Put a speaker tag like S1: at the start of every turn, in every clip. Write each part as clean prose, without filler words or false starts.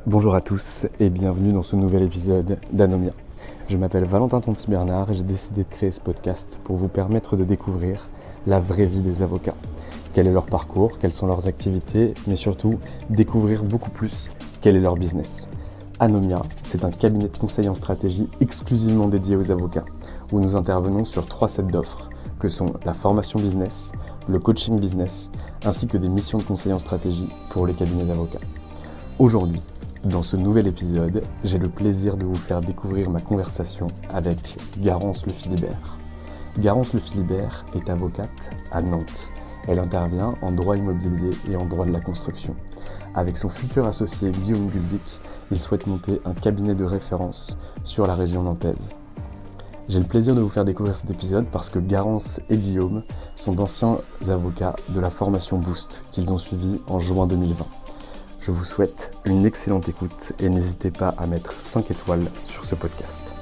S1: Bonjour à tous et bienvenue dans ce nouvel épisode d'Anomia. Je m'appelle Valentin Tonti-Bernard et j'ai décidé de créer ce podcast pour vous permettre de découvrir la vraie vie des avocats. Quel est leur parcours, quelles sont leurs activités, mais surtout découvrir beaucoup plus quel est leur business. Anomia, c'est un cabinet de conseil en stratégie exclusivement dédié aux avocats, où nous intervenons sur 3 sets d'offres, que sont la formation business, le coaching business, ainsi que des missions de conseil en stratégie pour les cabinets d'avocats. Aujourd'hui, dans ce nouvel épisode, j'ai le plaisir de vous faire découvrir ma conversation avec Garance Le Philibert. Garance Le Philibert est avocate à Nantes. Elle intervient en droit immobilier et en droit de la construction. Avec son futur associé Guillaume Gulbic, il souhaite monter un cabinet de référence sur la région nantaise. J'ai le plaisir de vous faire découvrir cet épisode parce que Garance et Guillaume sont d'anciens avocats de la formation Boost qu'ils ont suivi en juin 2020. Je vous souhaite une excellente écoute et n'hésitez pas à mettre 5 étoiles sur ce podcast.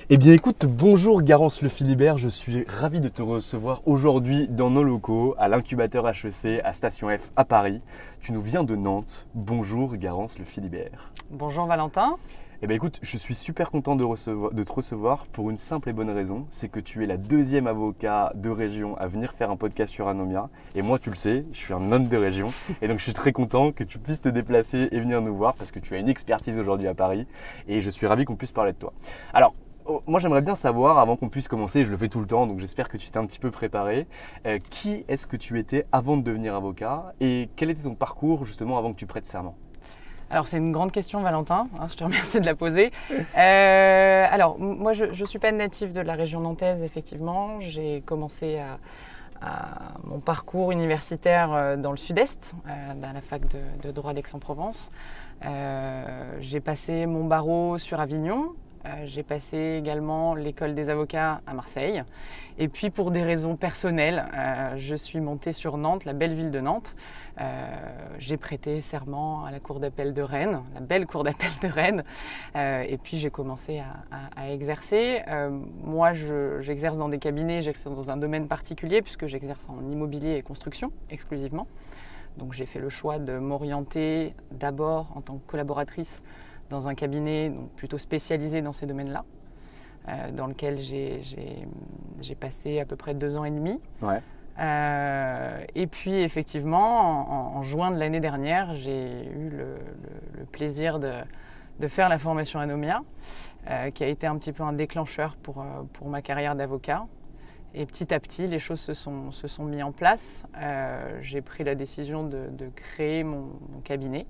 S1: Eh bien écoute, bonjour Garance Le Philibert, je suis ravi de te recevoir aujourd'hui dans nos locaux à l'incubateur HEC à Station F à Paris. Tu nous viens de Nantes. Bonjour Garance Le Philibert.
S2: Bonjour Valentin.
S1: Eh bien écoute, je suis super content de te recevoir pour une simple et bonne raison, c'est que tu es la deuxième avocat de région à venir faire un podcast sur Anomia. Et moi, tu le sais, je suis un homme de région. Et donc je suis très content que tu puisses te déplacer et venir nous voir parce que tu as une expertise aujourd'hui à Paris. Et je suis ravi qu'on puisse parler de toi. Alors, moi j'aimerais bien savoir, avant qu'on puisse commencer, je le fais tout le temps, donc j'espère que tu t'es un petit peu préparé, qui est-ce que tu étais avant de devenir avocat et quel était ton parcours justement avant que tu prêtes serment?
S2: Alors c'est une grande question Valentin, je te remercie de la poser. Alors moi je ne suis pas native de la région nantaise effectivement, j'ai commencé mon parcours universitaire dans le sud-est, dans la fac de droit d'Aix-en-Provence. J'ai passé mon barreau sur Avignon. J'ai passé également l'école des avocats à Marseille. Et puis pour des raisons personnelles, je suis montée sur Nantes, la belle ville de Nantes. J'ai prêté serment à la cour d'appel de Rennes, la belle cour d'appel de Rennes. Et puis j'ai commencé à exercer. Moi, j'exerce dans des cabinets, j'exerce dans un domaine particulier puisque j'exerce en immobilier et construction exclusivement. Donc j'ai fait le choix de m'orienter d'abord en tant que collaboratrice dans un cabinet plutôt spécialisé dans ces domaines-là, dans lequel j'ai passé à peu près 2 ans et demi.
S1: Ouais.
S2: Et puis effectivement, en juin de l'année dernière, j'ai eu le plaisir de faire la formation Anomia, qui a été un petit peu un déclencheur pour ma carrière d'avocat. Et petit à petit, les choses se sont mises en place. J'ai pris la décision de créer mon cabinet.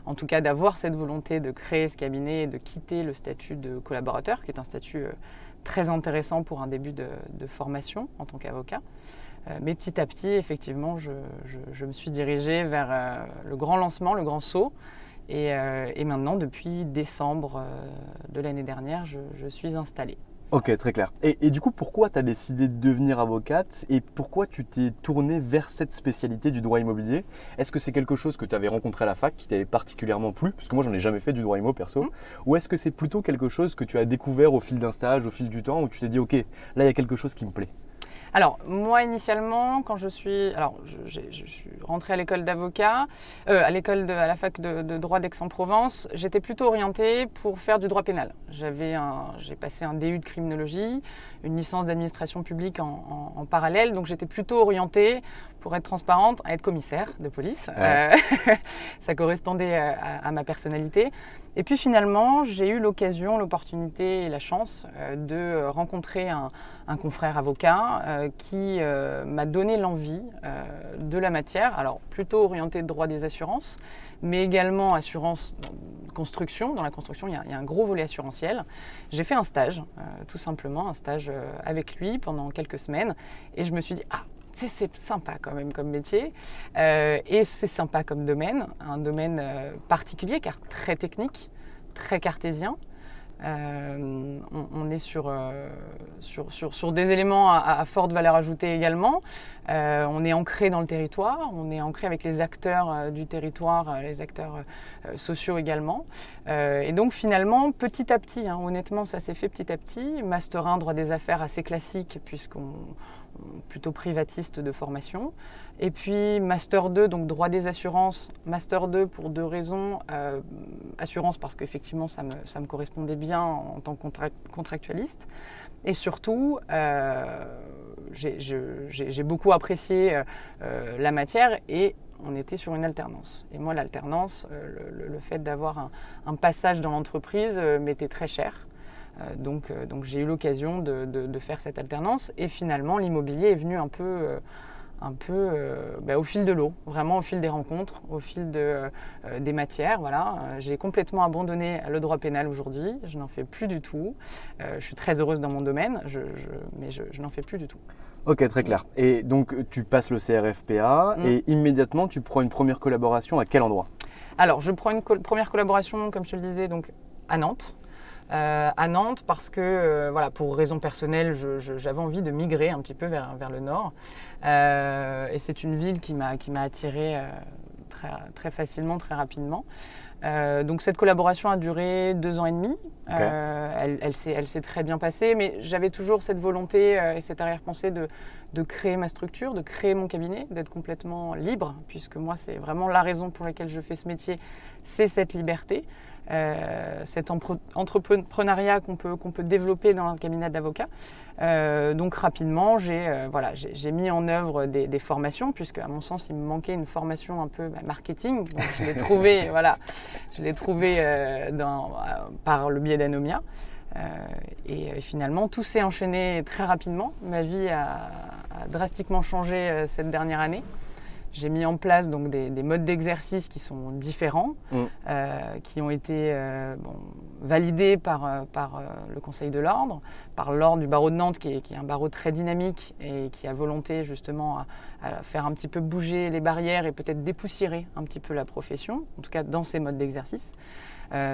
S2: En tout cas, d'avoir cette volonté de créer ce cabinet et de quitter le statut de collaborateur, qui est un statut très intéressant pour un début de formation en tant qu'avocat. Mais petit à petit, effectivement, je me suis dirigée vers le grand lancement, le grand saut. Et maintenant, depuis décembre de l'année dernière, je suis installée.
S1: Ok, très clair. Et du coup, pourquoi tu as décidé de devenir avocate et pourquoi tu t'es tournée vers cette spécialité du droit immobilier? Est-ce que c'est quelque chose que tu avais rencontré à la fac qui t'avait particulièrement plu? Parce que moi, j'en ai jamais fait du droit immo perso. Ou est-ce que c'est plutôt quelque chose que tu as découvert au fil d'un stage, au fil du temps, où tu t'es dit, ok, là, il y a quelque chose qui me plaît?
S2: Alors, moi, initialement, quand je suis rentrée à l'école d'avocat, à la fac de droit d'Aix-en-Provence, j'étais plutôt orientée pour faire du droit pénal. J'ai passé un DU de criminologie, une licence d'administration publique en parallèle, donc j'étais plutôt orientée, pour être transparente, à être commissaire de police. Ouais. Ça correspondait à ma personnalité. Et puis finalement, j'ai eu l'opportunité et la chance de rencontrer un confrère avocat qui m'a donné l'envie de la matière, alors plutôt orienté de droit des assurances, mais également assurance construction. Dans la construction, il y a un gros volet assurantiel. J'ai fait un stage, tout simplement, un stage avec lui pendant quelques semaines, et je me suis dit, c'est sympa quand même comme métier et c'est sympa comme domaine, un domaine particulier car très technique, très cartésien. On est sur des éléments à forte valeur ajoutée également. On est ancré dans le territoire, on est ancré avec les acteurs du territoire, les acteurs sociaux également. Et donc finalement, petit à petit, honnêtement ça s'est fait petit à petit, Master 1 droit des affaires assez classique puisqu'on plutôt privatiste de formation. Et puis Master 2, donc droit des assurances, Master 2 pour 2 raisons. Assurance parce qu'effectivement ça me correspondait bien en tant que contractualiste. Et surtout, j'ai beaucoup apprécié la matière et on était sur une alternance. Et moi, l'alternance, le fait d'avoir un passage dans l'entreprise m'était très cher. Donc j'ai eu l'occasion de faire cette alternance. Et finalement, l'immobilier est venu un peu au fil de l'eau, vraiment au fil des rencontres, au fil des matières. Voilà. J'ai complètement abandonné le droit pénal aujourd'hui, je n'en fais plus du tout. Je suis très heureuse dans mon domaine, mais je n'en fais plus du tout.
S1: Ok, très clair. Et donc tu passes le CRFPA et immédiatement tu prends une première collaboration à quel endroit?
S2: Alors je prends une première collaboration, comme je te le disais, donc à Nantes. Parce que, pour raisons personnelles, j'avais envie de migrer un petit peu vers le nord. Et c'est une ville qui m'a attirée très, très facilement, très rapidement. Donc cette collaboration a duré 2 ans et demi. Okay. Elle s'est très bien passée, mais j'avais toujours cette volonté et cette arrière-pensée de créer ma structure, de créer mon cabinet, d'être complètement libre, puisque moi c'est vraiment la raison pour laquelle je fais ce métier, c'est cette liberté. Cet entrepreneuriat qu'on peut développer dans un cabinet d'avocat. Donc rapidement, j'ai mis en œuvre des formations, puisque à mon sens, il me manquait une formation un peu marketing. Donc, je l'ai trouvé par le biais d'Anomia. Et finalement, tout s'est enchaîné très rapidement. Ma vie a drastiquement changé cette dernière année. J'ai mis en place donc des modes d'exercice qui sont différents, qui ont été validés par le Conseil de l'Ordre, par l'Ordre du barreau de Nantes, qui est un barreau très dynamique et qui a volonté justement à faire un petit peu bouger les barrières et peut-être dépoussiérer un petit peu la profession, en tout cas dans ces modes d'exercice.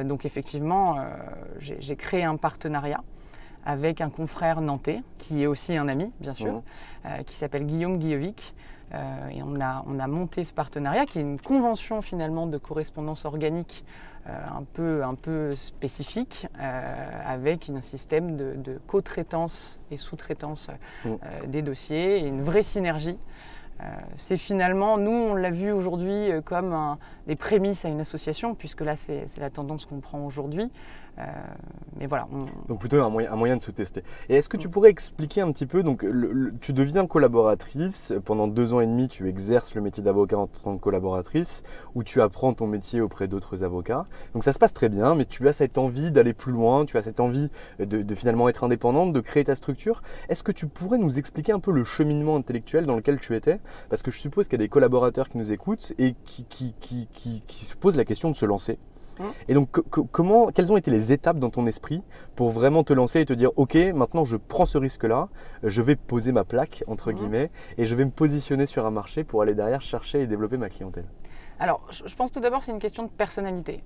S2: Donc effectivement, j'ai créé un partenariat avec un confrère nantais, qui est aussi un ami, bien sûr, qui s'appelle Guillaume Guillevic. Et on a monté ce partenariat qui est une convention finalement de correspondance organique un peu spécifique avec un système de co-traitance et sous-traitance des dossiers et une vraie synergie. C'est finalement, nous on l'a vu aujourd'hui comme les prémices à une association, puisque là c'est la tendance qu'on prend aujourd'hui. Mais voilà.
S1: Donc plutôt un moyen de se tester. Et est-ce que tu pourrais expliquer un petit peu, donc tu deviens collaboratrice, pendant 2 ans et demi tu exerces le métier d'avocat en tant que collaboratrice, où tu apprends ton métier auprès d'autres avocats. Donc ça se passe très bien, mais tu as cette envie d'aller plus loin, tu as cette envie de finalement être indépendante, de créer ta structure. Est-ce que tu pourrais nous expliquer un peu le cheminement intellectuel dans lequel tu étais? Parce que je suppose qu'il y a des collaborateurs qui nous écoutent et qui se posent la question de se lancer. Et donc, quelles ont été les étapes dans ton esprit pour vraiment te lancer et te dire « Ok, maintenant je prends ce risque-là, je vais poser ma plaque, entre guillemets, et je vais me positionner sur un marché pour aller derrière chercher et développer ma clientèle ».
S2: Alors, je pense tout d'abord c'est une question de personnalité.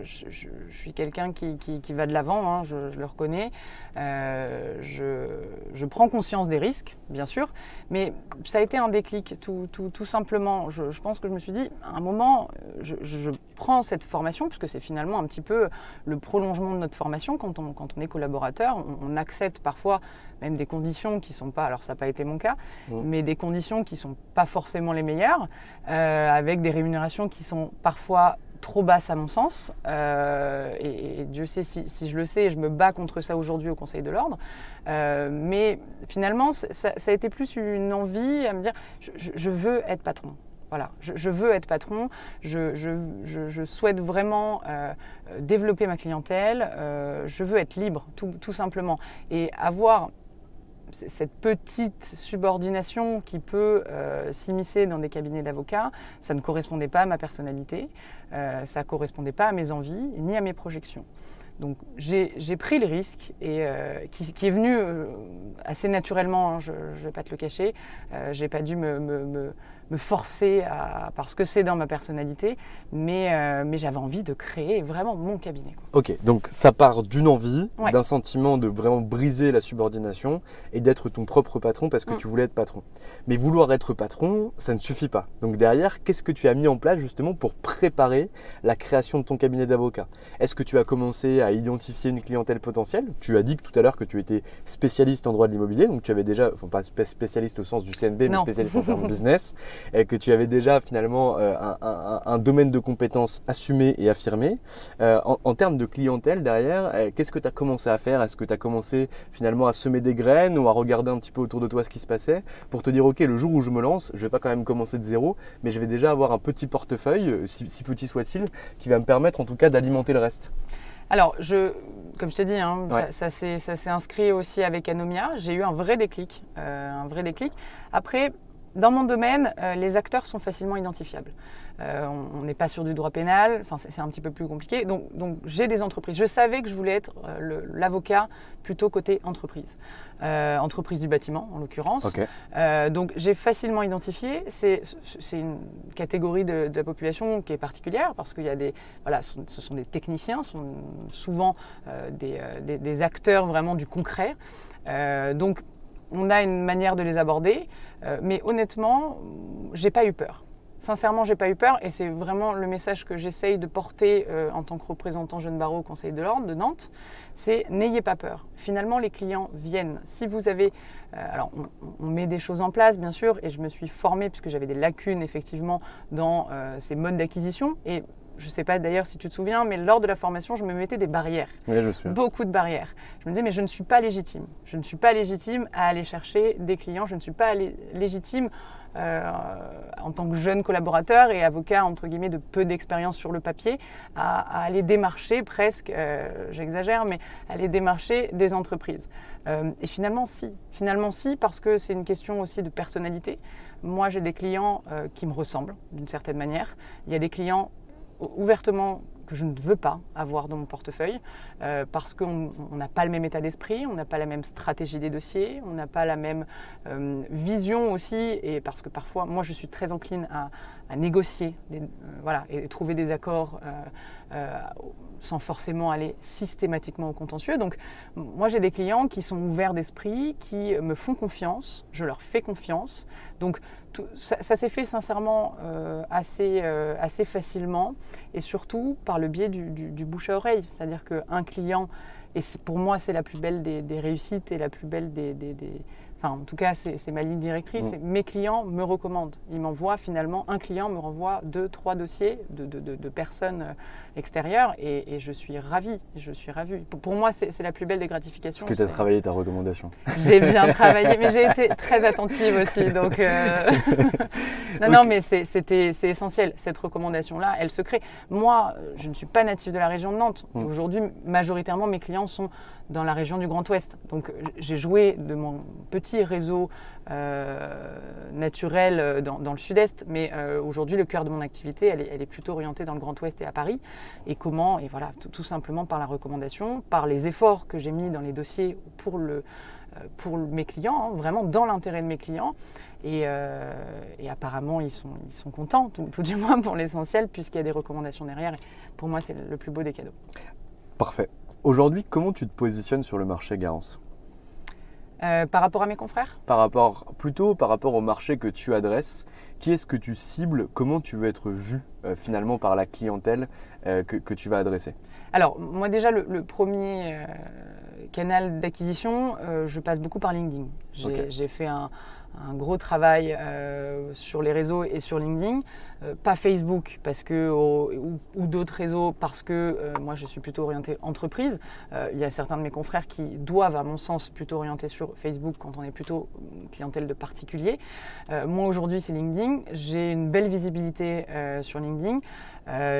S2: Je suis quelqu'un qui va de l'avant, hein, je le reconnais. Je prends conscience des risques, bien sûr, mais ça a été un déclic, tout simplement. Je pense que je me suis dit, à un moment, je prends cette formation, puisque c'est finalement un petit peu le prolongement de notre formation. Quand on est collaborateur, on accepte parfois même des conditions qui ne sont pas, alors ça n'a pas été mon cas, mais des conditions qui ne sont pas forcément les meilleures, avec des rémunérations qui sont parfois trop basses à mon sens, et Dieu sait si je le sais, et je me bats contre ça aujourd'hui au Conseil de l'Ordre, mais finalement ça a été plus une envie à me dire je veux être patron. Voilà, je veux être patron, je souhaite vraiment développer ma clientèle, je veux être libre, tout simplement, et avoir cette petite subordination qui peut s'immiscer dans des cabinets d'avocats, ça ne correspondait pas à ma personnalité, ça ne correspondait pas à mes envies ni à mes projections. Donc j'ai pris le risque et qui est venu assez naturellement, hein, je ne vais pas te le cacher. J'ai pas dû me me forcer parce que c'est dans ma personnalité, mais j'avais envie de créer vraiment mon cabinet, quoi.
S1: Ok, donc ça part d'une envie,
S2: Ouais.
S1: d'un sentiment de vraiment briser la subordination et d'être ton propre patron parce que tu voulais être patron. Mais vouloir être patron, ça ne suffit pas. Donc derrière, qu'est-ce que tu as mis en place justement pour préparer la création de ton cabinet d'avocat? Est-ce que tu as commencé à identifier une clientèle potentielle? Tu as dit que tout à l'heure que tu étais spécialiste en droit de l'immobilier, donc tu avais déjà, enfin pas spécialiste au sens du CNB, mais
S2: Non.
S1: spécialiste en termes de business, et que tu avais déjà finalement un domaine de compétences assumé et affirmé. En termes de clientèle derrière, qu'est-ce que tu as commencé à faire? Est-ce que tu as commencé finalement à semer des graines ou à regarder un petit peu autour de toi ce qui se passait pour te dire ok, le jour où je me lance, je vais pas quand même commencer de zéro, mais je vais déjà avoir un petit portefeuille, si petit soit-il, qui va me permettre en tout cas d'alimenter le reste?
S2: Alors, comme je te dis, hein,
S1: Ouais.
S2: ça s'est inscrit aussi avec Anomia. J'ai eu un vrai déclic. Après, dans mon domaine, les acteurs sont facilement identifiables. On n'est pas sur du droit pénal, enfin, c'est un petit peu plus compliqué. Donc j'ai des entreprises. Je savais que je voulais être l'avocat plutôt côté entreprise. Entreprise du bâtiment, en l'occurrence.
S1: Ok.
S2: Donc j'ai facilement identifié. C'est une catégorie de la population qui est particulière parce qu'il y a ce sont des techniciens, sont souvent des acteurs vraiment du concret. Donc on a une manière de les aborder, mais honnêtement, j'ai pas eu peur. Sincèrement, j'ai pas eu peur et c'est vraiment le message que j'essaye de porter en tant que représentant jeune barreau au Conseil de l'Ordre de Nantes, c'est n'ayez pas peur. Finalement, les clients viennent. Si vous avez... alors, on met des choses en place, bien sûr, et je me suis formée puisque j'avais des lacunes, effectivement, dans ces modes d'acquisition. Et je ne sais pas d'ailleurs si tu te souviens, mais lors de la formation, je me mettais des barrières.
S1: Oui, je suis.
S2: Beaucoup de barrières. Je me disais, mais je ne suis pas légitime. Je ne suis pas légitime à aller chercher des clients. Je ne suis pas légitime en tant que jeune collaborateur et avocat, entre guillemets, de peu d'expérience sur le papier, à aller démarcher presque, j'exagère, mais aller démarcher des entreprises. Et finalement, si, parce que c'est une question aussi de personnalité. Moi, j'ai des clients qui me ressemblent d'une certaine manière. Il y a des clients ouvertement que je ne veux pas avoir dans mon portefeuille parce qu'on n'a pas le même état d'esprit, on n'a pas la même stratégie des dossiers, on n'a pas la même vision aussi, et parce que parfois, moi je suis très encline à négocier et trouver des accords sans forcément aller systématiquement au contentieux. Donc moi j'ai des clients qui sont ouverts d'esprit, qui me font confiance, je leur fais confiance. Donc ça s'est fait sincèrement assez facilement et surtout par le biais du bouche à oreille. C'est-à-dire qu'un client, et pour moi c'est la plus belle des réussites et la plus belle enfin en tout cas c'est ma ligne directrice, mes clients me recommandent. Ils m'envoient finalement, un client me renvoie 2-3 dossiers de personnes extérieures et je suis ravie. Pour moi c'est la plus belle des gratifications.
S1: Est-ce que tu as travaillé ta recommandation?
S2: J'ai bien travaillé, mais j'ai été très attentive aussi. Donc, non, mais c'est essentiel. Cette recommandation-là, elle se crée. Moi, je ne suis pas native de la région de Nantes. Aujourd'hui, majoritairement, mes clients sont dans la région du Grand Ouest. Donc, j'ai joué de mon petit réseau naturel dans le Sud-Est, mais aujourd'hui, le cœur de mon activité, elle est plutôt orientée dans le Grand Ouest et à Paris. Et comment? Et voilà, tout simplement par la recommandation, par les efforts que j'ai mis dans les dossiers pour mes clients, hein, vraiment dans l'intérêt de mes clients. Et apparemment, ils sont contents, tout du moins pour l'essentiel, puisqu'il y a des recommandations derrière. Et pour moi, c'est le plus beau des cadeaux.
S1: Parfait. Aujourd'hui, comment tu te positionnes sur le marché, Garance?
S2: Par rapport à mes confrères?
S1: Plutôt par rapport au marché que tu adresses. Qui est-ce que tu cibles? Comment tu veux être vu finalement par la clientèle que tu vas adresser? Alors,
S2: moi déjà, le premier canal d'acquisition, je passe beaucoup par LinkedIn. J'ai fait un gros travail sur les réseaux et sur LinkedIn. Pas Facebook ou d'autres réseaux parce que moi je suis plutôt orientée entreprise. Il y a certains de mes confrères qui doivent à mon sens plutôt orienter sur Facebook quand on est plutôt clientèle de particuliers. Moi aujourd'hui c'est LinkedIn. J'ai une belle visibilité sur LinkedIn.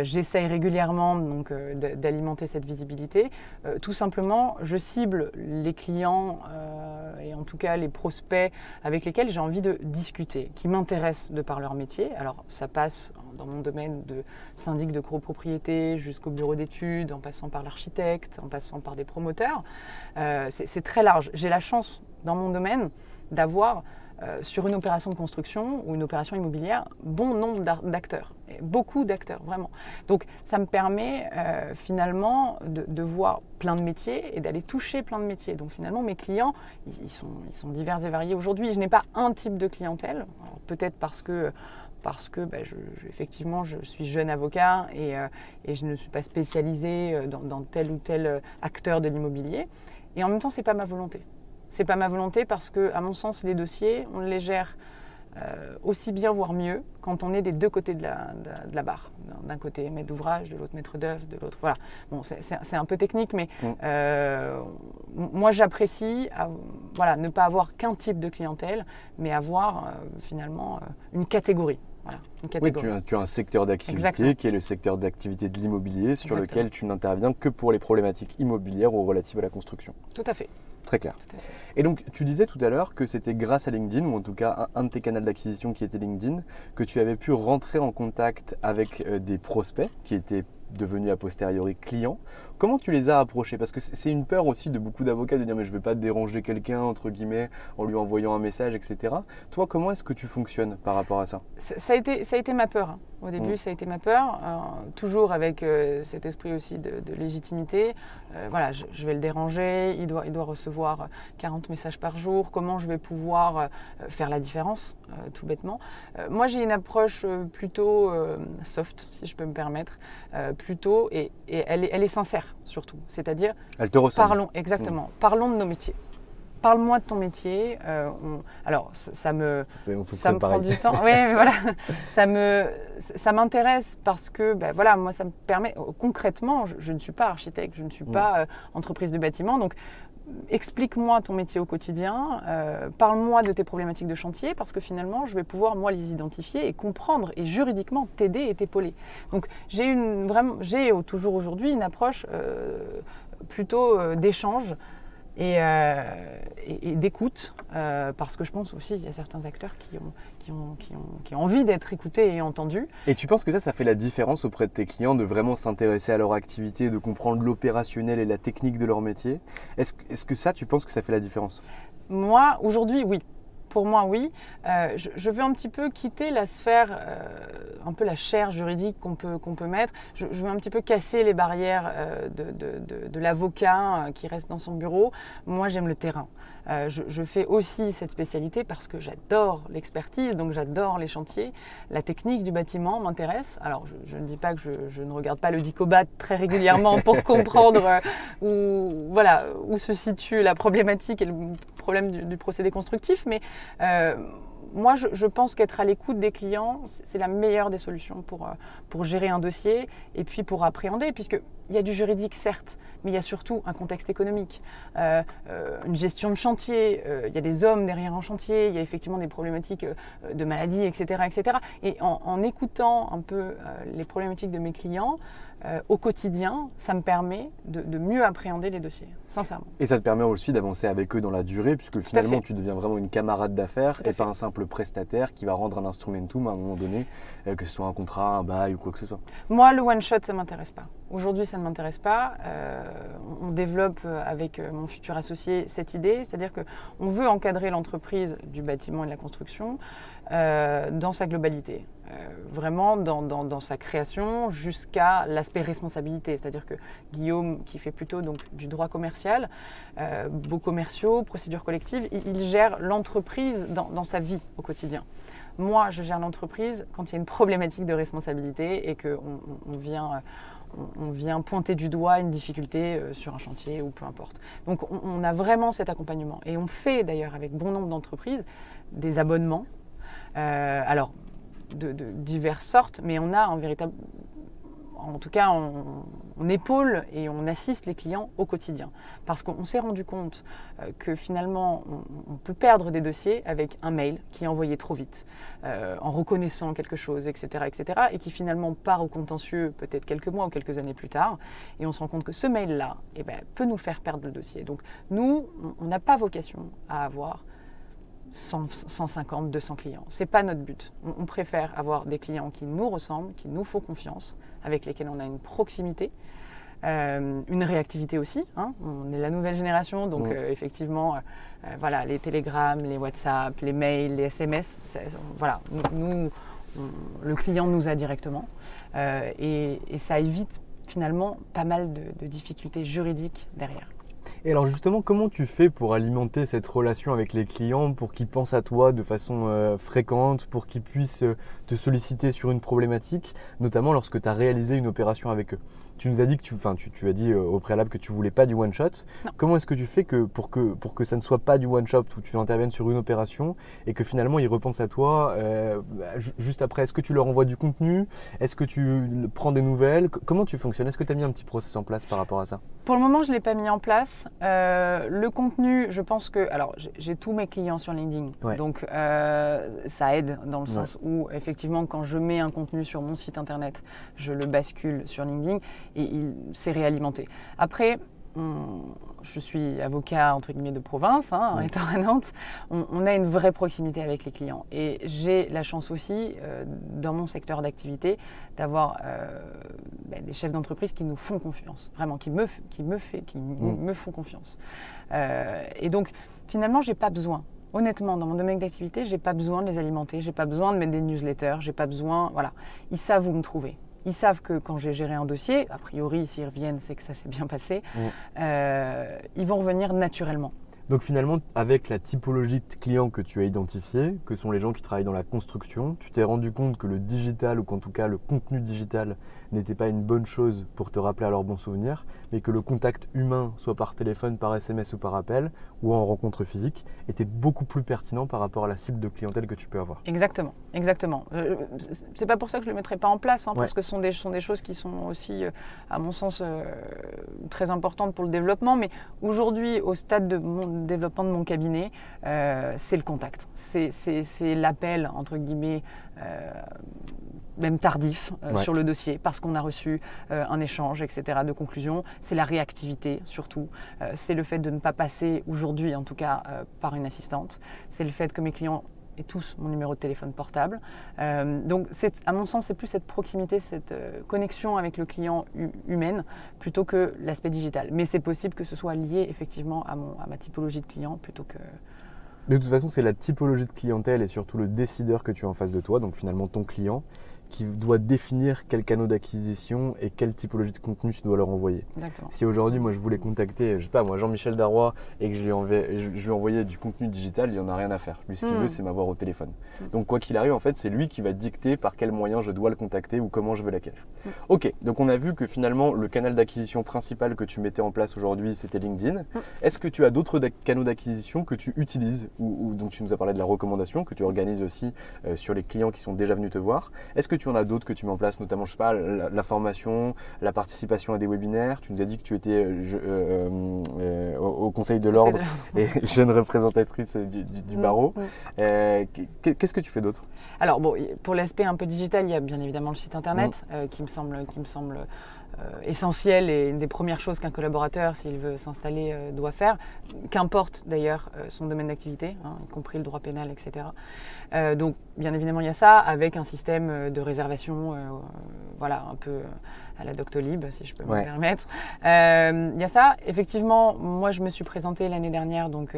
S2: J'essaye régulièrement donc, d'alimenter cette visibilité. Tout simplement, je cible les clients et en tout cas les prospects avec lesquels j'ai envie de discuter, qui m'intéressent de par leur métier. Alors ça passe dans mon domaine de syndic de copropriété jusqu'au bureau d'études, en passant par l'architecte, en passant par des promoteurs. C'est très large. J'ai la chance dans mon domaine d'avoir sur une opération de construction ou une opération immobilière, bon nombre d'acteurs, beaucoup d'acteurs vraiment. Donc ça me permet finalement de voir plein de métiers et d'aller toucher plein de métiers. Donc finalement mes clients, ils sont divers et variés aujourd'hui. Je n'ai pas un type de clientèle, peut-être parce que effectivement, je suis jeune avocat et je ne suis pas spécialisée dans tel ou tel acteur de l'immobilier. Et en même temps, ce n'est pas ma volonté. Ce n'est pas ma volonté parce que, à mon sens, les dossiers, on les gère aussi bien, voire mieux, quand on est des deux côtés de la barre. D'un côté, maître d'ouvrage, de l'autre, maître d'œuvre, de l'autre. Voilà. Bon, c'est un peu technique, mais moi, j'apprécie ne pas avoir qu'un type de clientèle, mais avoir finalement une catégorie. Voilà, une catégorie.
S1: Oui, tu as un secteur d'activité qui est le secteur d'activité de l'immobilier sur lequel tu n'interviens que pour les problématiques immobilières ou relatives à la construction.
S2: Tout à fait.
S1: Très clair. Et donc, tu disais tout à l'heure que c'était grâce à LinkedIn, ou en tout cas un de tes canaux d'acquisition qui était LinkedIn, que tu avais pu rentrer en contact avec des prospects qui étaient devenus a posteriori clients. Comment tu les as approchés? Parce que c'est une peur aussi de beaucoup d'avocats de dire mais je ne vais pas déranger quelqu'un entre guillemets en lui envoyant un message, etc. Toi, comment est-ce que tu fonctionnes par rapport à ça?
S2: Ça a été ma peur. Hein. Au début, ça a été ma peur, toujours avec cet esprit aussi de légitimité. Voilà, je vais le déranger, il doit recevoir 40 messages par jour. Comment je vais pouvoir faire la différence, tout bêtement. Moi, j'ai une approche plutôt soft, si je peux me permettre, plutôt, et elle est sincère surtout. C'est-à-dire,
S1: elle te ressemble.
S2: Parlons, exactement. Parlons de nos métiers. Parle-moi de ton métier. Alors, ça me prend du temps. Oui, mais voilà. Ça m'intéresse parce que, moi, ça me permet. Concrètement, je ne suis pas architecte, je ne suis pas entreprise de bâtiment. Donc, explique-moi ton métier au quotidien. Parle-moi de tes problématiques de chantier parce que finalement, je vais pouvoir, moi, les identifier et comprendre et juridiquement t'aider et t'épauler. Donc, j'ai toujours aujourd'hui une approche plutôt d'échange et d'écoute, parce que je pense aussi qu'il y a certains acteurs qui ont envie d'être écoutés et entendus.
S1: Et tu penses que ça fait la différence auprès de tes clients de vraiment s'intéresser à leur activité, de comprendre l'opérationnel et la technique de leur métier? Est-ce que ça, tu penses que ça fait la différence?
S2: Moi, aujourd'hui, oui. Pour moi, oui. Je veux un petit peu quitter la sphère, un peu la chair juridique qu'on peut mettre. Je veux un petit peu casser les barrières de l'avocat qui reste dans son bureau. Moi, j'aime le terrain. Je fais aussi cette spécialité parce que j'adore l'expertise, donc j'adore les chantiers. La technique du bâtiment m'intéresse. Alors, je ne dis pas que je ne regarde pas le Dicobat très régulièrement pour comprendre où se situe la problématique et le problème du procédé constructif, mais moi, je pense qu'être à l'écoute des clients, c'est la meilleure des solutions pour gérer un dossier et puis pour appréhender, puisqu'il y a du juridique, certes, mais il y a surtout un contexte économique, une gestion de chantier, il y a des hommes derrière un chantier, il y a effectivement des problématiques de maladie, etc. etc. Et en écoutant un peu les problématiques de mes clients, au quotidien, ça me permet de mieux appréhender les dossiers, sincèrement.
S1: Et ça te permet aussi d'avancer avec eux dans la durée, puisque finalement tu deviens vraiment une camarade d'affaires et pas un simple prestataire qui va rendre un instrumentum à un moment donné, que ce soit un contrat, un bail ou quoi que ce soit.
S2: Moi, le one-shot, ça ne m'intéresse pas. Aujourd'hui, ça ne m'intéresse pas. On développe avec mon futur associé cette idée, c'est-à-dire qu'on veut encadrer l'entreprise du bâtiment et de la construction dans sa globalité. Vraiment dans sa création jusqu'à l'aspect responsabilité. C'est-à-dire que Guillaume, qui fait plutôt donc, du droit commercial, baux commerciaux, procédures collectives, il gère l'entreprise dans sa vie au quotidien. Moi, je gère l'entreprise quand il y a une problématique de responsabilité et qu'on vient pointer du doigt une difficulté sur un chantier ou peu importe. Donc on a vraiment cet accompagnement. Et on fait d'ailleurs avec bon nombre d'entreprises des abonnements. Alors, de diverses sortes, mais on a un véritable... En tout cas, on épaule et on assiste les clients au quotidien. Parce qu'on s'est rendu compte que finalement, on peut perdre des dossiers avec un mail qui est envoyé trop vite, en reconnaissant quelque chose, etc., et qui finalement part au contentieux peut-être quelques mois ou quelques années plus tard. Et on se rend compte que ce mail-là peut nous faire perdre le dossier. Donc nous, on n'a pas vocation à avoir 150, 200 clients. Ce n'est pas notre but. On préfère avoir des clients qui nous ressemblent, qui nous font confiance, avec lesquels on a une proximité une réactivité aussi. Hein. On est la nouvelle génération, donc effectivement, voilà, les télégrammes, les WhatsApp, les mails, les SMS, voilà, le client nous a directement et ça évite finalement pas mal de difficultés juridiques derrière.
S1: Et alors justement, comment tu fais pour alimenter cette relation avec les clients, pour qu'ils pensent à toi de façon fréquente, pour qu'ils puissent te solliciter sur une problématique, notamment lorsque tu as réalisé une opération avec eux? Tu nous as dit que tu as dit au préalable que tu voulais pas du one shot.
S2: Non.
S1: Comment est-ce que tu fais pour que ça ne soit pas du one shot où tu interviennes sur une opération et que finalement ils repensent à toi juste après? Est-ce que tu leur envoies du contenu? Est-ce que tu prends des nouvelles? Comment tu fonctionnes? Est-ce que tu as mis un petit process en place par rapport à ça?
S2: Pour le moment, je ne l'ai pas mis en place. Le contenu, je pense que... Alors, j'ai tous mes clients sur LinkedIn.
S1: Ouais.
S2: Donc, ça aide dans le sens où, effectivement, quand je mets un contenu sur mon site internet, je le bascule sur LinkedIn et il s'est réalimenté. Après, je suis avocat, entre guillemets, de province, hein, étant à Nantes. On a une vraie proximité avec les clients. Et j'ai la chance aussi, dans mon secteur d'activité, d'avoir des chefs d'entreprise qui nous font confiance. Vraiment, qui me font confiance. Et donc, finalement, j'ai pas besoin. Honnêtement, dans mon domaine d'activité, j'ai pas besoin de les alimenter. J'ai pas besoin de mettre des newsletters. J'ai pas besoin... Voilà. Ils savent où me trouver. Ils savent que quand j'ai géré un dossier, a priori, s'ils reviennent, c'est que ça s'est bien passé, ils vont revenir naturellement.
S1: Donc finalement, avec la typologie de clients que tu as identifié, que sont les gens qui travaillent dans la construction, tu t'es rendu compte que le digital, ou qu'en tout cas le contenu digital, n'était pas une bonne chose pour te rappeler à leurs bons souvenirs, mais que le contact humain, soit par téléphone, par SMS ou par appel, ou en rencontre physique, était beaucoup plus pertinent par rapport à la cible de clientèle que tu peux avoir.
S2: Exactement, exactement. C'est pas pour ça que je le mettrai pas en place, hein, parce que ce sont des choses qui sont aussi, à mon sens, très importantes pour le développement. Mais aujourd'hui, au stade de mon développement de mon cabinet, c'est le contact, c'est l'appel entre guillemets. Même tardif sur le dossier parce qu'on a reçu un échange, etc. de conclusion. C'est la réactivité surtout. C'est le fait de ne pas passer aujourd'hui, en tout cas, par une assistante. C'est le fait que mes clients aient tous mon numéro de téléphone portable. Donc, à mon sens, c'est plus cette proximité, cette connexion avec le client humaine plutôt que l'aspect digital. Mais c'est possible que ce soit lié effectivement à ma typologie de client plutôt que...
S1: De toute façon, c'est la typologie de clientèle et surtout le décideur que tu as en face de toi, donc finalement ton client, qui doit définir quel canal d'acquisition et quelle typologie de contenu tu dois leur envoyer.
S2: Exactement.
S1: Si aujourd'hui, moi, je voulais contacter, je sais pas, moi, Jean-Michel Darrois et que je lui envoyais du contenu digital, il en a rien à faire. Lui, ce qu'il veut, c'est m'avoir au téléphone. Donc, quoi qu'il arrive, en fait, c'est lui qui va dicter par quel moyen je dois le contacter ou comment je veux l'acquérir. Ok, donc on a vu que finalement, le canal d'acquisition principal que tu mettais en place aujourd'hui, c'était LinkedIn. Est-ce que tu as d'autres canaux d'acquisition que tu utilises ou dont tu nous as parlé de la recommandation, que tu organises aussi sur les clients qui sont déjà venus te voir? Est-ce que tu en as d'autres que tu mets en place, notamment, je sais pas, la formation, la participation à des webinaires? Tu nous as dit que tu étais au Conseil de l'Ordre et jeune représentatrice du barreau. Qu'est-ce que tu fais d'autre?
S2: Alors, bon, pour l'aspect un peu digital, il y a bien évidemment le site internet qui me semble essentiel et une des premières choses qu'un collaborateur, s'il veut s'installer, doit faire, qu'importe d'ailleurs son domaine d'activité, hein, y compris le droit pénal, etc. Donc, bien évidemment, il y a ça, avec un système de réservation, voilà, un peu à la Doctolib, si je peux me permettre. Il y a ça. Effectivement, moi, je me suis présentée l'année dernière donc,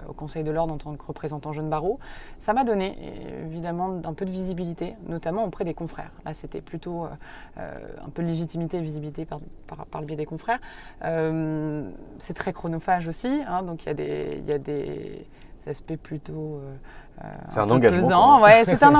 S2: au Conseil de l'Ordre en tant que représentant jeune barreau. Ça m'a donné, évidemment, un peu de visibilité, notamment auprès des confrères. Là, c'était plutôt un peu de légitimité et visibilité par le biais des confrères. C'est très chronophage aussi, hein, donc il y a des aspects plutôt...
S1: c'est un engagement.
S2: Ouais, c'est un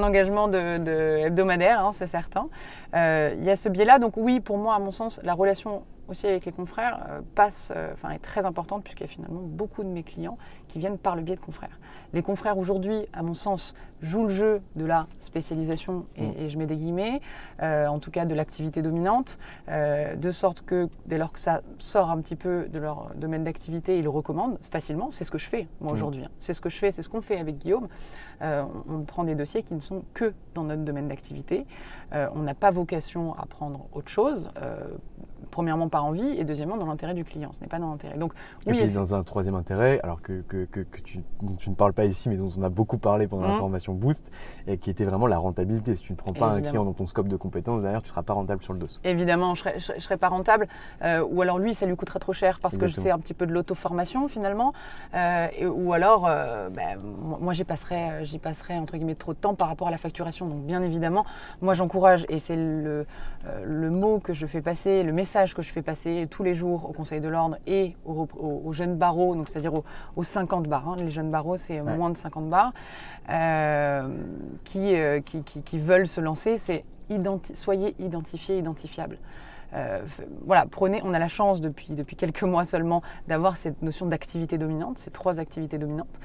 S2: engagement hebdomadaire, hein, c'est certain. Il y a ce biais-là, donc oui, pour moi, à mon sens, la relation aussi avec les confrères est très importante puisqu'il y a finalement beaucoup de mes clients qui viennent par le biais de confrères. Les confrères aujourd'hui, à mon sens, jouent le jeu de la spécialisation et je mets des guillemets, en tout cas de l'activité dominante, de sorte que dès lors que ça sort un petit peu de leur domaine d'activité, ils le recommandent facilement. C'est ce que je fais moi aujourd'hui. Hein. C'est ce que je fais, c'est ce qu'on fait avec Guillaume. On prend des dossiers qui ne sont que dans notre domaine d'activité. On n'a pas vocation à prendre autre chose. premièrement par envie et deuxièmement dans l'intérêt du client. Ce n'est pas dans l'intérêt. Donc,
S1: et puis dans un troisième intérêt, alors dont tu ne parles pas ici, mais dont on a beaucoup parlé pendant la formation Boost, et qui était vraiment la rentabilité. Si tu ne prends pas un client dans ton scope de compétences, derrière, tu ne seras pas rentable sur le dos.
S2: Évidemment, je ne serais pas rentable. Ou alors lui, ça lui coûterait trop cher parce que c'est un petit peu de l'auto-formation finalement. Ou alors, moi, j'y passerais entre guillemets trop de temps par rapport à la facturation. Donc bien évidemment, moi j'encourage, et c'est le mot que je fais passer, le message que je fais passer tous les jours au Conseil de l'Ordre et aux jeunes barreaux, donc c'est-à-dire aux 50 bars. Hein. Les jeunes barreaux, c'est moins de 50 bars qui veulent se lancer. C'est soyez identifiés, identifiables. Voilà, on a la chance depuis quelques mois seulement d'avoir cette notion d'activité dominante, ces 3 activités dominantes.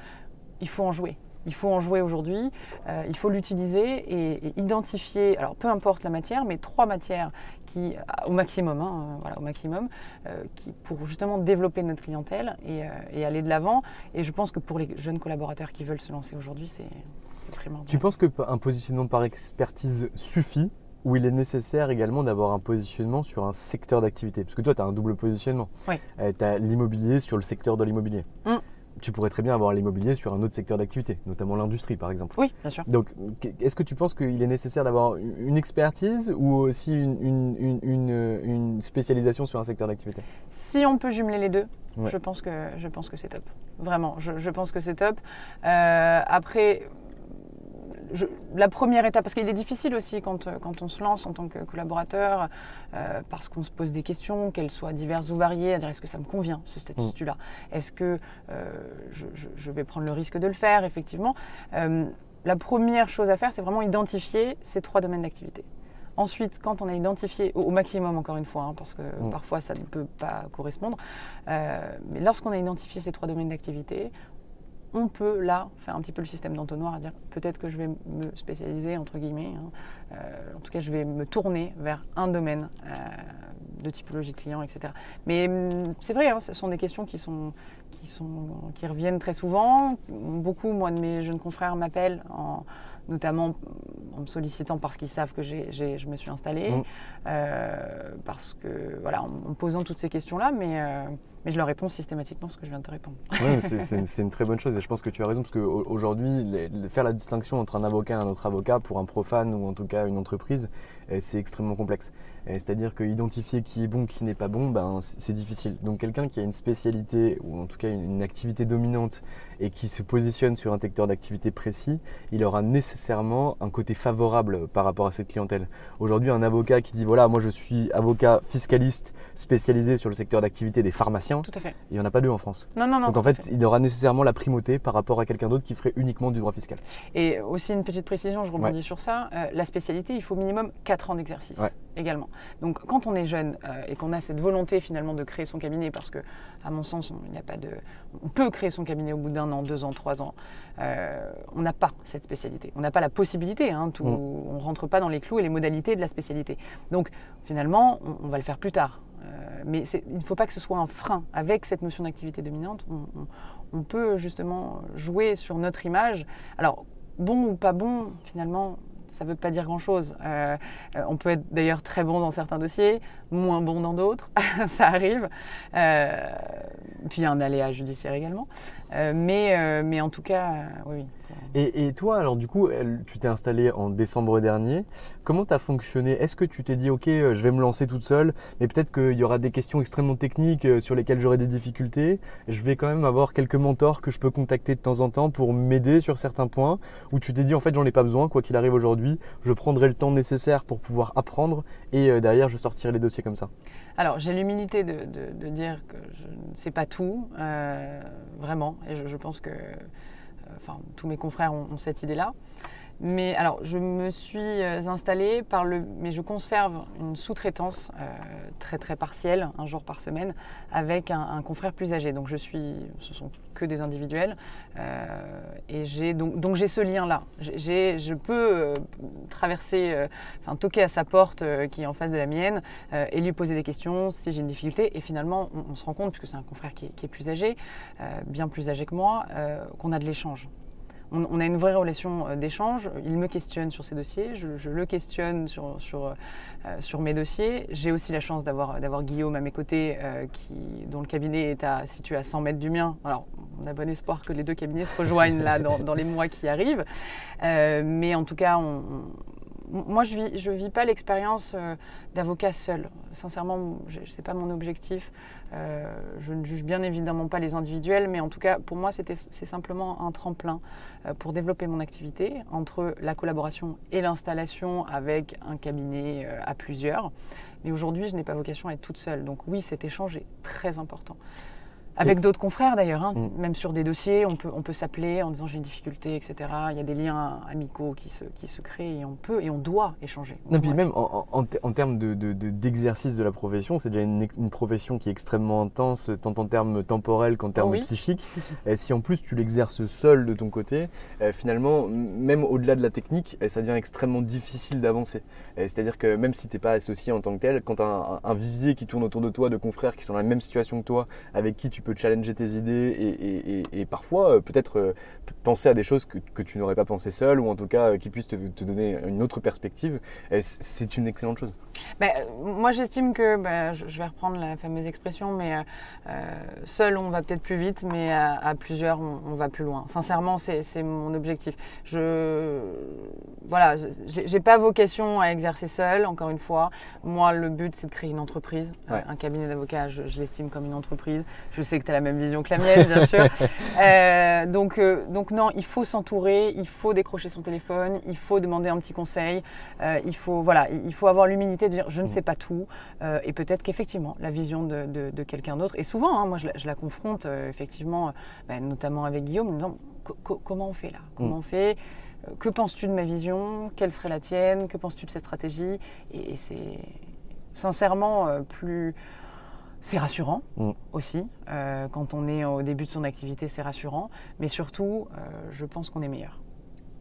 S2: Il faut en jouer. Il faut en jouer aujourd'hui, il faut l'utiliser et identifier, alors peu importe la matière, mais 3 matières au maximum, pour justement développer notre clientèle et aller de l'avant. Et je pense que pour les jeunes collaborateurs qui veulent se lancer aujourd'hui, c'est primordial.
S1: Tu penses qu'un positionnement par expertise suffit, ou il est nécessaire également d'avoir un positionnement sur un secteur d'activité? Parce que toi, tu as un double positionnement.
S2: Oui.
S1: Tu as l'immobilier sur le secteur de l'immobilier. Tu pourrais très bien avoir l'immobilier sur un autre secteur d'activité, notamment l'industrie par exemple.
S2: Oui, bien sûr.
S1: Donc, est-ce que tu penses qu'il est nécessaire d'avoir une expertise ou aussi une spécialisation sur un secteur d'activité?
S2: Si on peut jumeler les deux, je pense que c'est top. Vraiment, je pense que c'est top. Après, la première étape, parce qu'il est difficile aussi quand on se lance en tant que collaborateur, parce qu'on se pose des questions, qu'elles soient diverses ou variées, à dire est-ce que ça me convient ce statut-là? Est-ce que je vais prendre le risque de le faire, effectivement? La première chose à faire, c'est vraiment identifier ces 3 domaines d'activité. Ensuite, quand on a identifié, au maximum encore une fois, parce que parfois ça ne peut pas correspondre, mais lorsqu'on a identifié ces 3 domaines d'activité, on peut là faire un petit peu le système d'entonnoir, à dire peut-être que je vais me spécialiser entre guillemets, en tout cas je vais me tourner vers un domaine de typologie de client, etc. Mais c'est vrai, ce sont des questions qui reviennent très souvent. Beaucoup, moi, de mes jeunes confrères m'appellent notamment en me sollicitant parce qu'ils savent que je me suis installée, parce que voilà, en me posant toutes ces questions-là, mais je leur réponds systématiquement ce que je viens de te répondre.
S1: Oui, c'est une très bonne chose et je pense que tu as raison parce qu'aujourd'hui, faire la distinction entre un avocat et un autre avocat pour un profane ou en tout cas une entreprise, c'est extrêmement complexe. C'est-à-dire qu'identifier qui est bon, qui n'est pas bon, c'est difficile. Donc quelqu'un qui a une spécialité ou en tout cas une activité dominante et qui se positionne sur un secteur d'activité précis, il aura nécessairement un côté favorable par rapport à cette clientèle. Aujourd'hui, un avocat qui dit voilà, moi je suis avocat fiscaliste spécialisé sur le secteur d'activité des pharmaciens,
S2: tout à fait.
S1: Il n'y en a pas 2 en France.
S2: Non.
S1: Donc en fait, il aura nécessairement la primauté par rapport à quelqu'un d'autre qui ferait uniquement du droit fiscal.
S2: Et aussi une petite précision, je rebondis sur ça, la spécialité, il faut minimum 4 ans d'exercice également. Donc quand on est jeune et qu'on a cette volonté finalement de créer son cabinet, parce que à mon sens, on peut créer son cabinet au bout d'1 an, 2 ans, 3 ans, on n'a pas cette spécialité. On n'a pas la possibilité, on ne rentre pas dans les clous et les modalités de la spécialité. Donc finalement, on va le faire plus tard. Mais il ne faut pas que ce soit un frein. Avec cette notion d'activité dominante, on peut justement jouer sur notre image. Alors, bon ou pas bon, finalement, ça ne veut pas dire grand-chose. On peut être d'ailleurs très bon dans certains dossiers, moins bon dans d'autres, ça arrive. Puis il y a un aléa judiciaire également. Mais en tout cas, oui.
S1: Et toi, alors du coup, tu t'es installée en décembre dernier. Comment tu as fonctionné? Est-ce que tu t'es dit, ok, je vais me lancer toute seule, mais peut-être qu'il y aura des questions extrêmement techniques sur lesquelles j'aurai des difficultés. Je vais quand même avoir quelques mentors que je peux contacter de temps en temps pour m'aider sur certains points. Ou tu t'es dit, en fait, j'en ai pas besoin, quoi qu'il arrive aujourd'hui. Je prendrai le temps nécessaire pour pouvoir apprendre et derrière, je sortirai les dossiers comme ça.
S2: Alors, j'ai l'humilité de dire que je ne sais pas tout, vraiment. Et je pense que tous mes confrères ont cette idée-là. Mais alors, je me suis installée mais je conserve une sous-traitance très très partielle, 1 jour par semaine, avec un confrère plus âgé. Donc ce sont que des individuels, et j'ai ce lien-là. Je peux traverser, toquer à sa porte qui est en face de la mienne, et lui poser des questions si j'ai une difficulté. Et finalement, on se rend compte, puisque c'est un confrère qui est plus âgé, bien plus âgé que moi, qu'on a de l'échange. on a une vraie relation d'échange. Il me questionne sur ses dossiers, je le questionne sur mes dossiers. J'ai aussi la chance d'avoir Guillaume à mes côtés, dont le cabinet est situé à 100 mètres du mien. Alors, on a bon espoir que les deux cabinets se rejoignent là dans les mois qui arrivent. Mais en tout cas, moi, je vis pas l'expérience d'avocat seul. Sincèrement, c'est pas mon objectif. Je ne juge bien évidemment pas les individuels, mais en tout cas, pour moi, c'est simplement un tremplin pour développer mon activité entre la collaboration et l'installation avec un cabinet à plusieurs. Mais aujourd'hui, je n'ai pas vocation à être toute seule. Donc oui, cet échange est très important. Avec d'autres confrères d'ailleurs, hein. Même sur des dossiers, on peut s'appeler en disant j'ai une difficulté, etc. Il y a des liens amicaux qui se créent et on peut et on doit échanger.
S1: Non, puis même en termes d'exercice de la profession, c'est déjà une profession qui est extrêmement intense, tant en termes temporels qu'en termes psychiques. Et si en plus tu l'exerces seul de ton côté, finalement, même au-delà de la technique, ça devient extrêmement difficile d'avancer. C'est-à-dire que même si tu n'es pas associé en tant que tel, quand tu as un vivier qui tourne autour de toi, de confrères qui sont dans la même situation que toi, avec qui tu peux challenger tes idées et parfois peut-être penser à des choses que tu n'aurais pas pensé seul, ou en tout cas qui puissent te donner une autre perspective, c'est une excellente chose.
S2: Moi j'estime que, je vais reprendre la fameuse expression, mais seul on va peut-être plus vite, mais à plusieurs on va plus loin. Sincèrement, c'est mon objectif. Voilà, j'ai pas vocation à exercer seul, encore une fois. Moi, le but c'est de créer une entreprise. Un cabinet d'avocats, je l'estime comme une entreprise. Je sais que tu as la même vision que la mienne, bien sûr. Donc non, il faut s'entourer, il faut décrocher son téléphone, il faut demander un petit conseil, il faut avoir l'humilité de dire je ne sais pas tout, et peut-être qu'effectivement la vision de quelqu'un d'autre, et souvent moi je la confronte effectivement, notamment avec Guillaume, en me disant comment on fait là, comment on fait, que penses-tu de ma vision, quelle serait la tienne, que penses-tu de cette stratégie, et c'est sincèrement c'est rassurant aussi, quand on est au début de son activité, c'est rassurant, mais surtout je pense qu'on est meilleur.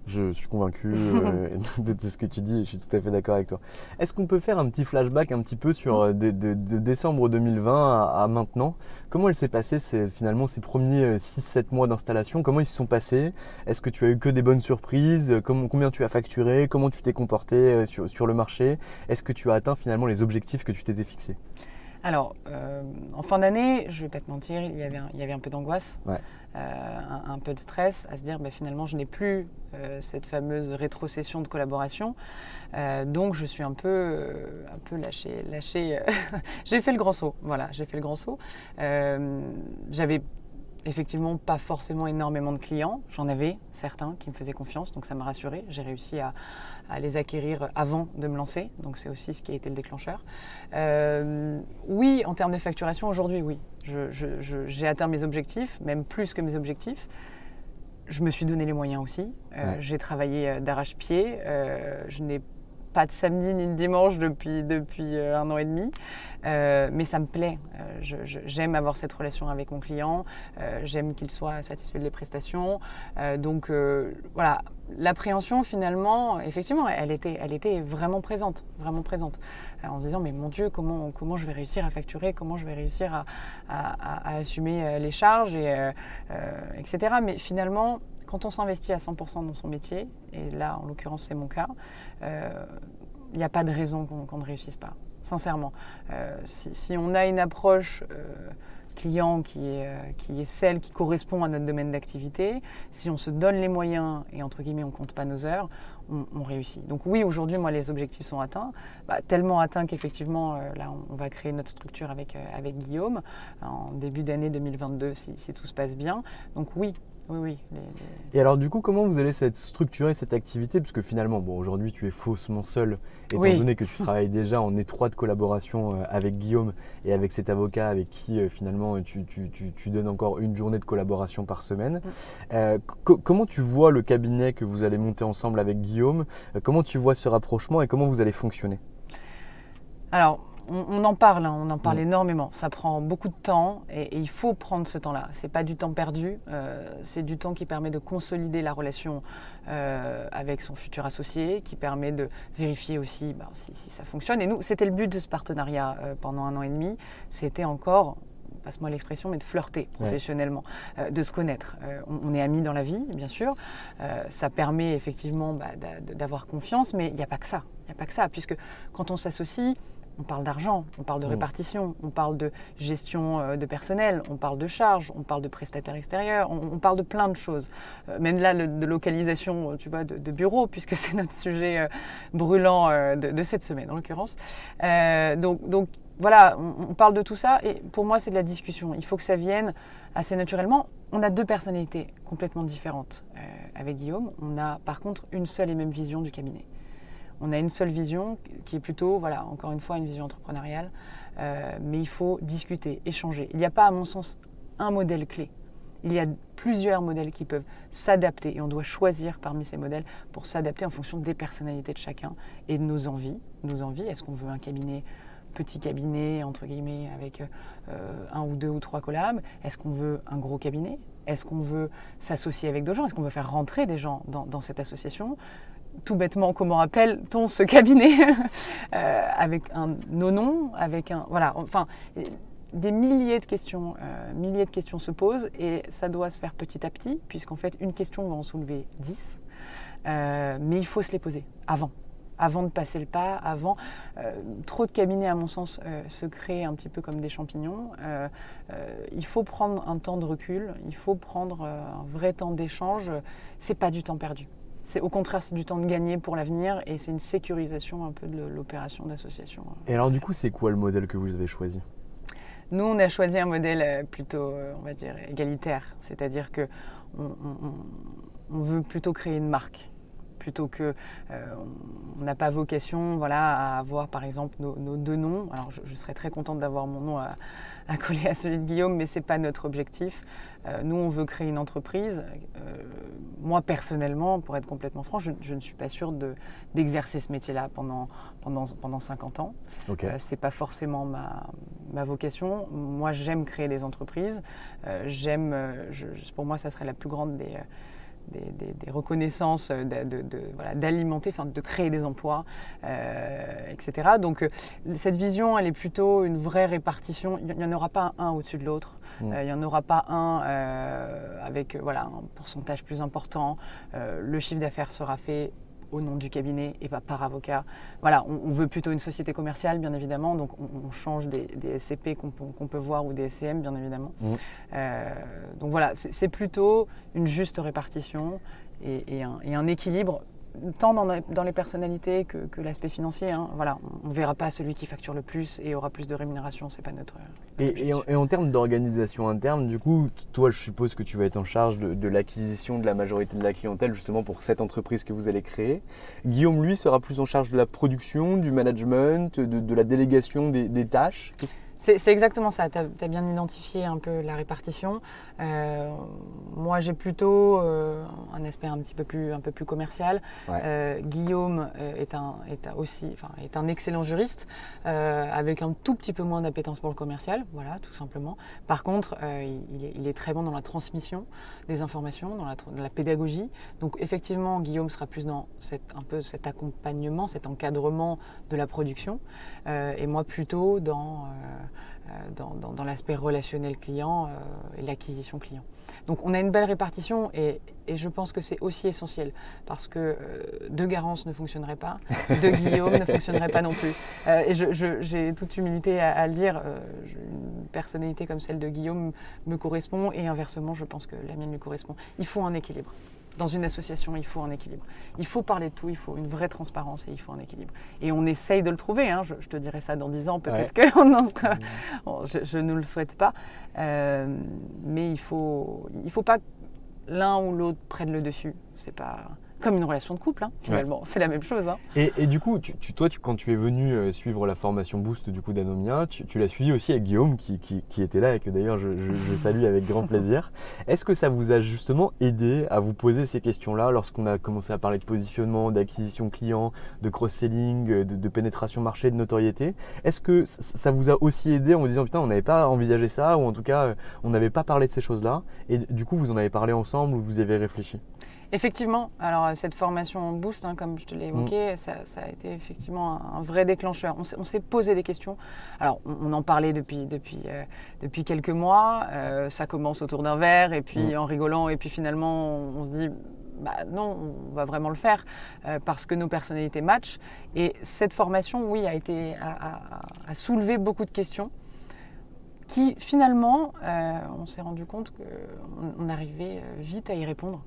S1: Je suis convaincu de ce que tu dis et je suis tout à fait d'accord avec toi. Est-ce qu'on peut faire un petit flashback un petit peu sur de décembre 2020 à maintenant? Comment il s'est passé finalement ces premiers 6-7 mois d'installation? Comment ils se sont passés? Est-ce que tu as eu que des bonnes surprises? Combien tu as facturé? Comment tu t'es comporté sur le marché? Est-ce que tu as atteint finalement les objectifs que tu t'étais fixés?
S2: Alors, en fin d'année, je ne vais pas te mentir, il y avait un peu d'angoisse, un peu de stress à se dire finalement je n'ai plus cette fameuse rétrocession de collaboration, donc je suis un peu lâché. J'ai fait le grand saut, voilà, j'ai fait le grand saut. J'avais effectivement pas forcément énormément de clients, j'en avais certains qui me faisaient confiance, donc ça m'a rassurée. J'ai réussi à les acquérir avant de me lancer, donc c'est aussi ce qui a été le déclencheur. Oui, en termes de facturation, aujourd'hui, oui, j'ai atteint mes objectifs, même plus que mes objectifs. Je me suis donné les moyens aussi. J'ai travaillé d'arrache-pied. Je n'ai pas de samedi ni de dimanche depuis 1 an et demi, mais ça me plaît. J'aime avoir cette relation avec mon client, j'aime qu'il soit satisfait des prestations. Donc voilà, l'appréhension finalement, effectivement, elle était vraiment présente, en se disant mais mon Dieu, comment je vais réussir à facturer, comment je vais réussir à assumer les charges, etc. Mais finalement, quand on s'investit à 100% dans son métier, et là en l'occurrence c'est mon cas, il n'y a pas de raison qu'on ne réussisse pas, sincèrement. Si on a une approche client qui est celle qui correspond à notre domaine d'activité, si on se donne les moyens et entre guillemets on ne compte pas nos heures, on réussit. Donc oui, aujourd'hui, moi les objectifs sont atteints, tellement atteints qu'effectivement là on va créer notre structure avec Guillaume en début d'année 2022 si tout se passe bien. Donc oui.
S1: Et alors du coup, comment vous allez structurer cette activité? Parce que finalement, aujourd'hui tu es faussement seul, étant donné que tu travailles déjà en étroite collaboration avec Guillaume et avec cet avocat avec qui finalement tu donnes encore une journée de collaboration par semaine. Comment tu vois le cabinet que vous allez monter ensemble avec Guillaume? Comment tu vois ce rapprochement et comment vous allez fonctionner?
S2: Alors, on en parle, on en parle énormément. Ça prend beaucoup de temps et il faut prendre ce temps-là. Ce n'est pas du temps perdu, c'est du temps qui permet de consolider la relation avec son futur associé, qui permet de vérifier aussi si ça fonctionne. Et nous, c'était le but de ce partenariat pendant 1 an et demi. C'était encore passe-moi l'expression, mais de flirter professionnellement, de se connaître. On est amis dans la vie, bien sûr. Ça permet effectivement d'avoir confiance, mais il n'y a pas que ça. Il n'y a pas que ça, puisque quand on s'associe, on parle d'argent, on parle de répartition, on parle de gestion de personnel, on parle de charges, on parle de prestataires extérieurs, on parle de plein de choses. Même là, de localisation, tu vois, de bureau, puisque c'est notre sujet brûlant de cette semaine, en l'occurrence. Donc voilà, on parle de tout ça, et pour moi, c'est de la discussion. Il faut que ça vienne assez naturellement. On a deux personnalités complètement différentes avec Guillaume. On a par contre une seule et même vision du cabinet. On a une seule vision qui est plutôt, voilà, encore une fois, une vision entrepreneuriale. Mais il faut discuter, échanger. Il n'y a pas, à mon sens, un modèle clé. Il y a plusieurs modèles qui peuvent s'adapter et on doit choisir parmi ces modèles pour s'adapter en fonction des personnalités de chacun et de nos envies. Est-ce qu'on veut un cabinet, petit cabinet, entre guillemets, avec un ou deux ou trois collabs? Est-ce qu'on veut un gros cabinet? Est-ce qu'on veut s'associer avec d'autres gens? Est-ce qu'on veut faire rentrer des gens dans cette association? Tout bêtement, comment appelle-t-on ce cabinet avec un nonon, avec un... Voilà, enfin, des milliers de questions se posent et ça doit se faire petit à petit, puisqu'en fait, une question va en soulever 10. Mais il faut se les poser avant de passer le pas, avant. Trop de cabinets, à mon sens, se créent un petit peu comme des champignons. Il faut prendre un temps de recul, il faut prendre un vrai temps d'échange. C'est pas du temps perdu. Au contraire, c'est du temps de gagner pour l'avenir et c'est une sécurisation un peu de l'opération d'association.
S1: Et alors du coup, c'est quoi le modèle que vous avez choisi?
S2: Nous, on a choisi un modèle plutôt, on va dire, égalitaire. C'est-à-dire qu'on veut plutôt créer une marque. Plutôt que on n'a pas vocation, voilà, à avoir par exemple nos deux noms. Alors je serais très contente d'avoir mon nom à coller à celui de Guillaume, mais ce n'est pas notre objectif. Nous, on veut créer une entreprise. Moi, personnellement, pour être complètement franc, je ne suis pas sûre d'exercer ce métier-là pendant 50 ans.
S1: Okay.
S2: Ce n'est pas forcément ma vocation. Moi, j'aime créer des entreprises. Pour moi, ça serait la plus grande des reconnaissances voilà, d'alimenter, enfin de créer des emplois, etc. Donc cette vision, elle est plutôt une vraie répartition. Il n'y en aura pas un au-dessus de l'autre. Il n'y en aura pas un avec voilà, un pourcentage plus important. Le chiffre d'affaires sera fait au nom du cabinet et pas par avocat. Voilà, on veut plutôt une société commerciale, bien évidemment, donc on change des SCP qu'on peut voir ou des SCM, bien évidemment. Donc voilà, c'est plutôt une juste répartition et un équilibre, tant dans les personnalités que l'aspect financier. Hein. Voilà, on ne verra pas celui qui facture le plus et aura plus de rémunération, c'est pas notre
S1: et en termes d'organisation interne, du coup, toi, je suppose que tu vas être en charge de l'acquisition de la majorité de la clientèle, justement pour cette entreprise que vous allez créer. Guillaume, lui, sera plus en charge de la production, du management, de la délégation des tâches.
S2: C'est exactement ça, tu as bien identifié un peu la répartition. Moi, j'ai plutôt un aspect un peu plus commercial. Ouais. Guillaume est un excellent juriste, avec un tout petit peu moins d'appétence pour le commercial, voilà, tout simplement. Par contre, il est très bon dans la transmission des informations, dans la pédagogie. Donc effectivement, Guillaume sera plus dans cet accompagnement, cet encadrement de la production, et moi plutôt dans l'aspect relationnel client et l'acquisition client. Donc on a une belle répartition et je pense que c'est aussi essentiel parce que de Garance ne fonctionnerait pas, de Guillaume ne fonctionnerait pas non plus. Et j'ai toute humilité à le dire, une personnalité comme celle de Guillaume me correspond et inversement je pense que la mienne lui correspond. Il faut un équilibre. Dans une association, il faut un équilibre. Il faut parler de tout, il faut une vraie transparence et il faut un équilibre. Et on essaye de le trouver. Hein. Je te dirai ça dans 10 ans, peut-être qu'on en sera. Bon, je ne le souhaite pas. Mais il faut pas que l'un ou l'autre prenne le dessus. C'est pas comme une relation de couple, hein, finalement. Ouais. C'est la même chose. Hein.
S1: Et du coup, toi, quand tu es venu suivre la formation Boost du coup d'Anomia, tu l'as suivi aussi avec Guillaume qui était là et que d'ailleurs je salue avec grand plaisir. Est-ce que ça vous a justement aidé à vous poser ces questions-là lorsqu'on a commencé à parler de positionnement, d'acquisition client, de cross-selling, de pénétration marché, de notoriété? Est-ce que ça vous a aussi aidé en vous disant putain, on n'avait pas envisagé ça ou en tout cas on n'avait pas parlé de ces choses-là et du coup vous en avez parlé ensemble ou vous y avez réfléchi?
S2: Effectivement, alors cette formation en Boost, comme je te l'ai évoqué, ça a été effectivement un vrai déclencheur. On s'est posé des questions. Alors, on en parlait depuis quelques mois. Ça commence autour d'un verre, et puis en rigolant, et puis finalement, on se dit, non, on va vraiment le faire parce que nos personnalités matchent. Et cette formation, oui, a soulevé beaucoup de questions qui, finalement, on s'est rendu compte qu'on arrivait vite à y répondre.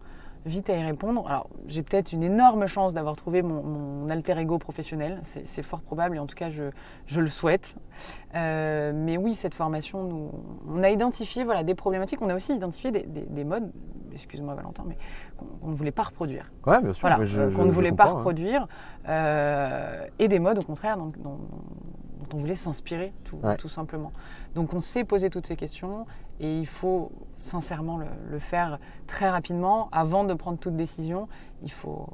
S2: Alors, j'ai peut-être une énorme chance d'avoir trouvé mon alter ego professionnel. C'est fort probable, et en tout cas, je le souhaite. Mais oui, cette formation, on a identifié des problématiques. On a aussi identifié des modes, excuse-moi Valentin, mais qu'on ne voulait pas reproduire.
S1: Oui, bien sûr.
S2: Qu'on ne voulait pas reproduire. Et des modes, au contraire, dont on voulait s'inspirer, tout simplement. Donc, on s'est posé toutes ces questions, et il faut sincèrement le faire très rapidement. Avant de prendre toute décision, il faut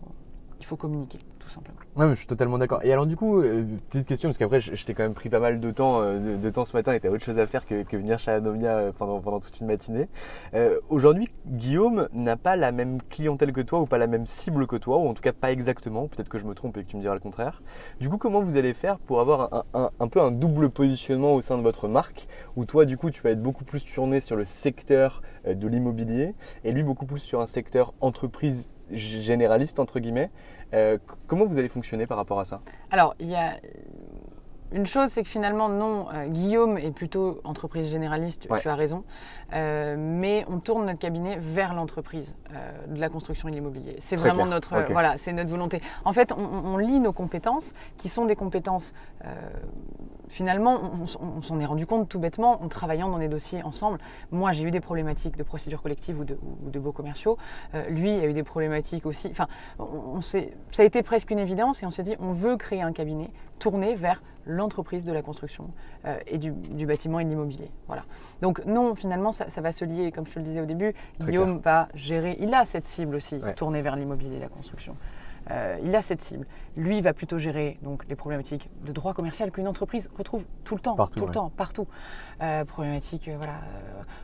S2: communiquer, tout simplement.
S1: Ouais, mais je suis totalement d'accord. Et alors du coup, petite question, parce qu'après je t'ai quand même pris pas mal de temps ce matin, et tu as autre chose à faire que venir chez Anomia pendant toute une matinée. Aujourd'hui, Guillaume n'a pas la même clientèle que toi, ou pas la même cible que toi, ou en tout cas pas exactement, peut-être que je me trompe et que tu me diras le contraire. Du coup, comment vous allez faire pour avoir un peu un double positionnement au sein de votre marque, où toi du coup tu vas être beaucoup plus tourné sur le secteur de l'immobilier, et lui beaucoup plus sur un secteur entreprise généraliste entre guillemets. Comment vous allez fonctionner par rapport à ça?
S2: Alors, il y a une chose, c'est que finalement, non, Guillaume est plutôt entreprise généraliste, tu as raison, mais on tourne notre cabinet vers l'entreprise de la construction et de l'immobilier. C'est vraiment c'est notre volonté. En fait, on lie nos compétences, qui sont des compétences, finalement, on s'en est rendu compte tout bêtement en travaillant dans des dossiers ensemble. Moi, j'ai eu des problématiques de procédure collective ou de baux commerciaux. Lui a eu des problématiques aussi. Enfin, ça a été presque une évidence, et on s'est dit, on veut créer un cabinet tourné vers l'entreprise de la construction et du bâtiment et de l'immobilier. Voilà. Donc non, finalement, ça va se lier, comme je te le disais au début. Guillaume va gérer, il a cette cible aussi, tournée vers l'immobilier et la construction. Il a cette cible. Lui, il va plutôt gérer donc, les problématiques de droit commercial qu'une entreprise retrouve tout le temps, partout. Problématiques,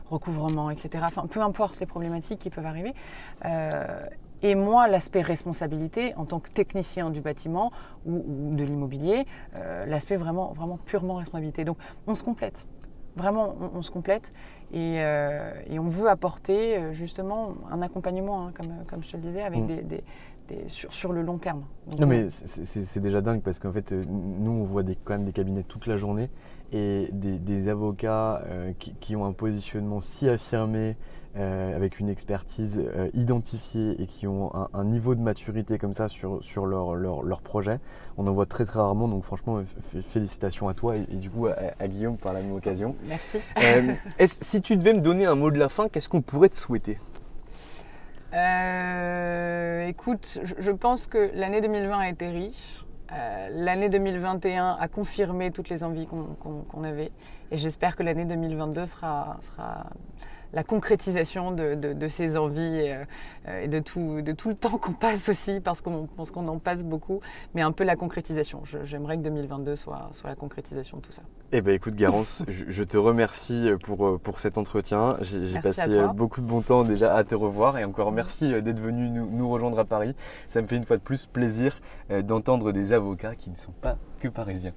S2: recouvrement, etc. Enfin, peu importe les problématiques qui peuvent arriver. Et moi, l'aspect responsabilité, en tant que technicien du bâtiment ou de l'immobilier, l'aspect vraiment purement responsabilité. Donc, on se complète. Vraiment, on se complète, et on veut apporter justement un accompagnement, comme je te le disais, avec sur le long terme. Donc,
S1: non, mais c'est déjà dingue, parce qu'en fait, nous, on voit quand même des cabinets toute la journée, et des avocats qui ont un positionnement si affirmé, avec une expertise identifiée, et qui ont un niveau de maturité comme ça sur leur projet. On en voit très très rarement, donc franchement félicitations à toi, et du coup à Guillaume par la même occasion.
S2: Merci.
S1: Si tu devais me donner un mot de la fin, qu'est-ce qu'on pourrait te souhaiter?
S2: Écoute, je pense que l'année 2020 a été riche. L'année 2021 a confirmé toutes les envies qu'on avait, et j'espère que l'année 2022 sera la concrétisation de ces envies et de tout le temps qu'on passe aussi, parce qu'on pense qu'on en passe beaucoup, mais un peu la concrétisation. J'aimerais que 2022 soit la concrétisation de tout ça.
S1: Eh bien écoute Garance, je te remercie pour cet entretien. J'ai passé beaucoup de bon temps déjà à te revoir, et encore merci d'être venu nous rejoindre à Paris. Ça me fait une fois de plus plaisir d'entendre des avocats qui ne sont pas que parisiens.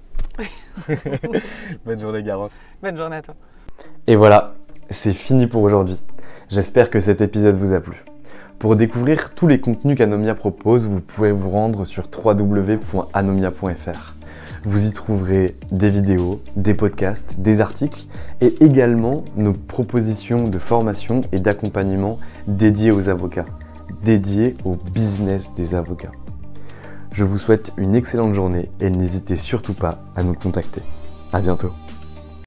S1: Bonne journée Garance.
S2: Bonne journée à toi.
S1: Et voilà, c'est fini pour aujourd'hui. J'espère que cet épisode vous a plu. Pour découvrir tous les contenus qu'Anomia propose, vous pouvez vous rendre sur www.anomia.fr. Vous y trouverez des vidéos, des podcasts, des articles, et également nos propositions de formation et d'accompagnement dédiées aux avocats, dédiées au business des avocats. Je vous souhaite une excellente journée, et n'hésitez surtout pas à nous contacter. À bientôt.